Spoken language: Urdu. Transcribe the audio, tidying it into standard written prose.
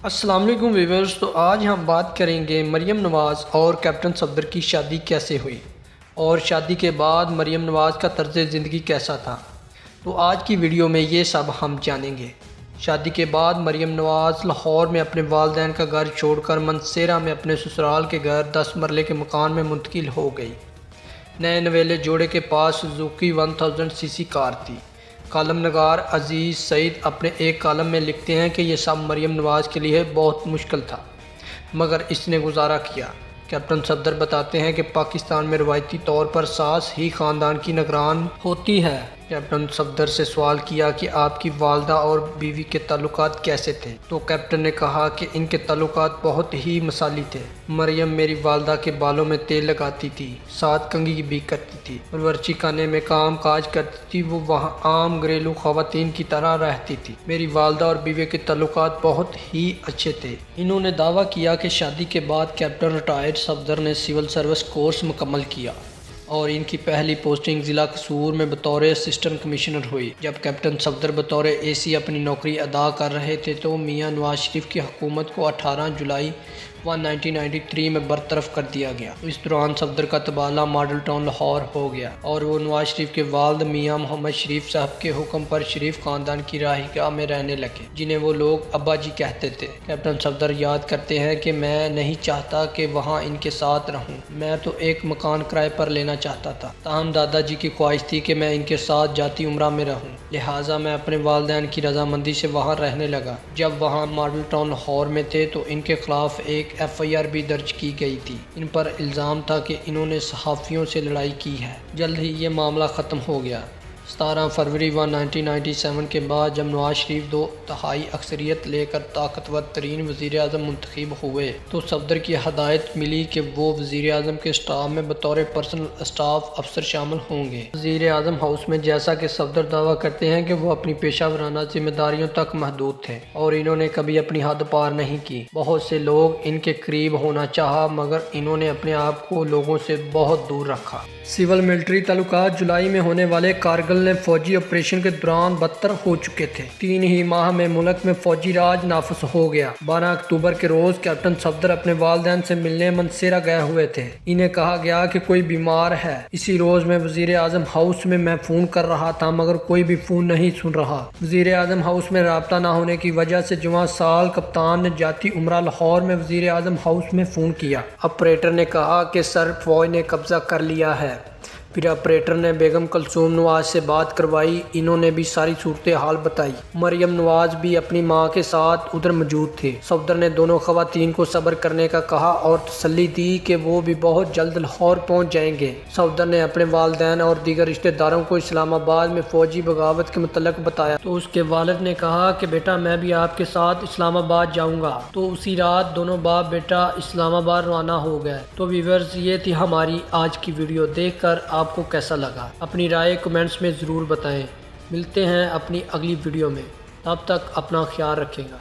السلام علیکم ویورز، تو آج ہم بات کریں گے مریم نواز اور کیپٹن صفدر کی شادی کیسے ہوئی اور شادی کے بعد مریم نواز کا طرز زندگی کیسا تھا۔ تو آج کی ویڈیو میں یہ سب ہم جانیں گے۔ شادی کے بعد مریم نواز لاہور میں اپنے والدین کا گھر چھوڑ کر منسیرہ میں اپنے سسرال کے گھر 10 مرلے کے مکان میں منتقل ہو گئی۔ نئے نویلے جوڑے کے پاس سوزوکی 1000 سی سی کار تھی۔ کالم نگار عزیز سعید اپنے ایک کالم میں لکھتے ہیں کہ یہ سب مریم نواز کے لیے بہت مشکل تھا، مگر اس نے گزارا کیا۔ کیپٹن صفدر بتاتے ہیں کہ پاکستان میں روایتی طور پر ساس ہی خاندان کی نگران ہوتی ہے۔ کیپٹن صفدر سے سوال کیا کہ آپ کی والدہ اور بیوی کے تعلقات کیسے تھے، تو کیپٹن نے کہا کہ ان کے تعلقات بہت ہی مثالی تھے۔ مریم میری والدہ کے بالوں میں تیل لگاتی تھی، ساتھ کنگھی بھی کرتی تھی، باورچی خانے میں کام کاج کرتی تھی، وہ وہاں عام گھریلو خواتین کی طرح رہتی تھی۔ میری والدہ اور بیوی کے تعلقات بہت ہی اچھے تھے۔ انہوں نے دعویٰ کیا کہ شادی کے بعد کیپٹن ریٹائرڈ صفدر نے سول سروس کورس مکمل کیا اور ان کی پہلی پوسٹنگ ضلع قصور میں بطور اسسٹنٹ کمشنر ہوئی۔ جب کیپٹن صفدر بطور اے سی اپنی نوکری ادا کر رہے تھے تو میاں نواز شریف کی حکومت کو 18 جولائی 1993 میں برطرف کر دیا گیا۔ اس دوران صفدر کا تبادلہ ماڈل ٹاؤن لاہور ہو گیا اور وہ نواز شریف کے والد میاں محمد شریف صاحب کے حکم پر شریف خاندان کی رہائش گاہ میں رہنے لگے، جنہیں وہ لوگ ابا جی کہتے تھے۔ کیپٹن صفدر یاد کرتے ہیں کہ میں نہیں چاہتا کہ وہاں ان کے ساتھ رہوں، میں تو ایک مکان کرائے پر لینا چاہتا تھا، تاہم دادا جی کی خواہش تھی کہ میں ان کے ساتھ جاتی عمرہ میں رہوں، لہٰذا میں اپنے والدین کی رضامندی سے وہاں رہنے لگا۔ جب وہاں ماڈل ٹاؤن لاہور میں تھے تو ان کے خلاف ایک FIR بھی درج کی گئی تھی۔ ان پر الزام تھا کہ انہوں نے صحافیوں سے لڑائی کی ہے۔ جلد ہی یہ معاملہ ختم ہو گیا۔ 17 فروری 1997 کے بعد جب نواز شریف 2/3 اکثریت لے کر طاقتور ترین وزیر اعظم منتخب ہوئے تو صفدر کی ہدایت ملی کہ وہ وزیر اعظم کے اسٹاف میں بطور پرسنل اسٹاف افسر شامل ہوں گے۔ وزیر اعظم ہاؤس میں جیسا کہ صفدر دعویٰ کرتے ہیں کہ وہ اپنی پیشہ ورانہ ذمہ داریوں تک محدود تھے اور انہوں نے کبھی اپنی حد پار نہیں کی۔ بہت سے لوگ ان کے قریب ہونا چاہا مگر انہوں نے اپنے آپ کو لوگوں سے بہت دور رکھا۔ سول ملٹری تعلقات جولائی میں ہونے والے کارگل میں فوجی آپریشن کے دوران بدتر ہو چکے تھے۔ 3 ہی ماہ میں ملک میں فوجی راج نافذ ہو گیا۔ 12 اکتوبر کے روز کیپٹن صفدر اپنے والدین سے ملنے منسیرہ گئے ہوئے تھے۔ انہیں کہا گیا کہ کوئی بیمار ہے۔ اسی روز میں وزیر اعظم ہاؤس میں فون کر رہا تھا مگر کوئی بھی فون نہیں سن رہا۔ وزیر اعظم ہاؤس میں رابطہ نہ ہونے کی وجہ سے جواں سال کپتان نے جاتی عمرہ لاہور میں وزیر اعظم ہاؤس میں فون کیا۔ آپریٹر نے کہا کہ سر فوج نے قبضہ کر لیا ہے۔ پھر آپریٹر نے بیگم کلثوم نواز سے بات کروائی، انہوں نے بھی ساری صورتحال بتائی۔ مریم نواز بھی اپنی ماں کے ساتھ ادھر موجود تھے۔ صفدر نے دونوں خواتین کو صبر کرنے کا کہا اور تسلی دی کہ وہ بھی بہت جلد لاہور پہنچ جائیں گے۔ صفدر نے اپنے والدین اور دیگر رشتہ داروں کو اسلام آباد میں فوجی بغاوت کے متعلق بتایا تو اس کے والد نے کہا کہ بیٹا میں بھی آپ کے ساتھ اسلام آباد جاؤں گا۔ تو اسی رات دونوں باپ بیٹا اسلام آباد روانہ ہو گئے۔ تو ویورز، یہ تھی ہماری آج کی ویڈیو۔ دیکھ کر آپ کو کیسا لگا؟ اپنی رائے کمنٹس میں ضرور بتائیں۔ ملتے ہیں اپنی اگلی ویڈیو میں، تب تک اپنا خیال رکھیں گا۔